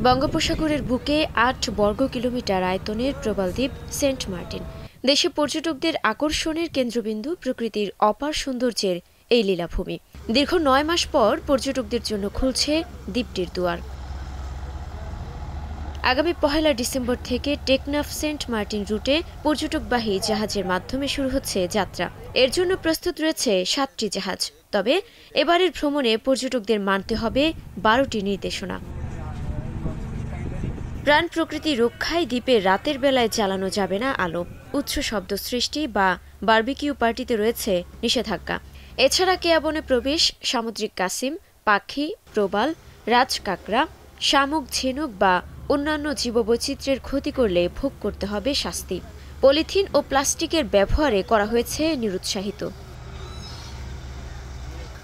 বঙ্গোপসাগরের বুকে ৮ বর্গ কিলোমিটার আয়তনের প্রবালদ্বীপ সেন্ট মার্টিন দেশে পর্যটকদের আকর্ষণের কেন্দ্রবিন্দু, প্রকৃতির অপার সৌন্দর্যের এই লীলাভূমি। দীর্ঘ ৯ মাস পর পর্যটকদের জন্য খুলছে দ্বীপটির দুয়ার। আগামী ১ ডিসেম্বর থেকে টেকনাফ সেন্ট মার্টিন রুটে পর্যটকবাহী জাহাজের মাধ্যমে শুরু হচ্ছে যাত্রা। এর জন্য প্রস্তুত রয়েছে ৭টি জাহাজ। তবে এবারের ভ্রমণে পর্যটকদের মানতে হবে ১২টি নির্দেশনা। প্রাণ প্রকৃতি রক্ষায় দ্বীপে রাতের বেলায় জ্বালানো যাবে না আলো, উচ্চ শব্দ সৃষ্টি বা বারবিকিউ পার্টিতে রয়েছে নিষেধাজ্ঞা। এছাড়া কেয়াবনে প্রবেশ, সামুদ্রিক কাসিম, পাখি, প্রবাল, রাজকাঁকড়া, শামুক, ঝিনুক বা অন্যান্য জীববৈচিত্র্যের ক্ষতি করলে ভোগ করতে হবে শাস্তি। পলিথিন ও প্লাস্টিকের ব্যবহারে করা হয়েছে নিরুৎসাহিত।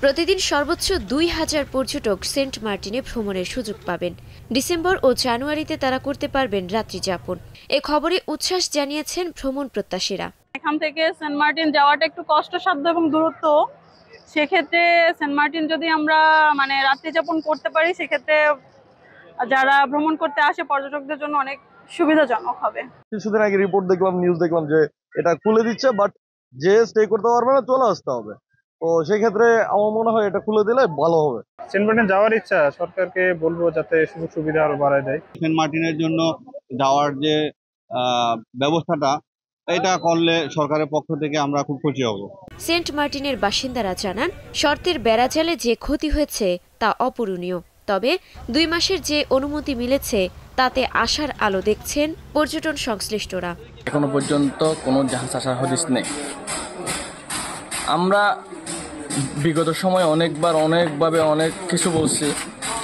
প্রতিদিন সর্বোচ্চ ২,০০০ পর্যটক সেন্ট মার্টিনে ভ্রমণের সুযোগ পাবেন। ডিসেম্বর ও জানুয়ারিতে তারা করতে পারবেন রাত্রি যাপন। এ খবরে উচ্ছ্বাস জানিয়েছেন ভ্রমণ প্রত্যাশীরা। এখান থেকে সেন্ট মার্টিন যাওয়াটা একটু কষ্টসাধ্য এবং দূরত্ব। সেক্ষেত্রে সেন্ট মার্টিন যদি আমরা রাত্রি যাপন করতে পারি, সেক্ষেত্রে যারা ভ্রমণ করতে আসে পর্যটকদের জন্য অনেক সুবিধাজনক হবে। কিছুদিন আগে রিপোর্ট দেখলাম, নিউজ দেখলাম যে এটা খুলে দিচ্ছে, বাট যে স্টে করতে পারবে না চলে আসতে হবে। তো সেক্ষেত্রে আমার মনে হয় এটা খুলে দিলে ভালো হবে। সেন্ট মার্টিন যাওয়ার ইচ্ছা, সরকারকে বলবো যাতে সুযোগ সুবিধা আরো বাড়ায় দেয়। সেন্ট মার্টিনের জন্য যাওয়ার যে ব্যবস্থাটা, এটা করলে সরকারের পক্ষ থেকে আমরা খুব খুশি হব। সেন্ট মার্টিনের বাসিন্দারা জানান, শর্তের বেড়াজালে যে ক্ষতি হয়েছে তা অপূরণীয়। তবে ২ মাসের যে অনুমতি মিলেছে তাতে আশার আলো দেখছেন পর্যটন সংশ্লিষ্টরা। এখনো পর্যন্ত কোনো জাহাজ আসার হদিস নেই। আমরা বিগত সময় অনেকভাবে অনেক কিছু বলছি,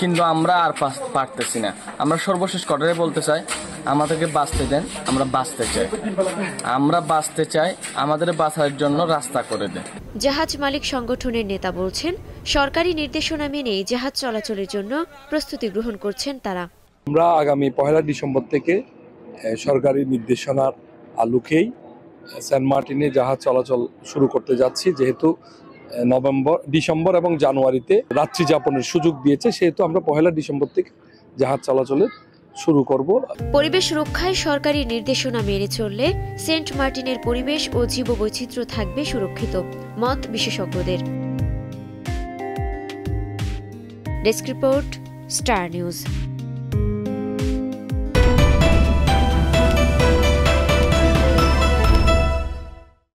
কিন্তু আমরা আর পারতেছি না। আমরা সর্বশেষ কথাটাই বলতে চাই, আমাদেরকে বাঁচতে দেন, আমরা বাঁচতে চাই, আমাদের বাঁচার জন্য রাস্তা করে দেন। জাহাজ মালিক সংগঠনের নেতা বলছেন, সরকারি নির্দেশনা মেনেই জাহাজ চলাচলের জন্য প্রস্তুতি গ্রহণ করছেন তারা। আমরা আগামী ১ ডিসেম্বর থেকে সরকারি নির্দেশনার আলোকেই সেন্ট মার্টিনে জাহাজ চলাচল শুরু করতে যাচ্ছি। যেহেতু ডিসেম্বর এবং জানুয়ারিতে রাত্রি যাপনের সুযোগ দিয়েছে, সেহেতু আমরা ১ ডিসেম্বর থেকে জাহাজ চলাচলের শুরু করব। পরিবেশ রক্ষায় সরকারি নির্দেশনা মেনে চললে সেন্ট মার্টিনের পরিবেশ ও জীববৈচিত্র্য থাকবে সুরক্ষিত, মত বিশেষজ্ঞদের। Desk report, star news.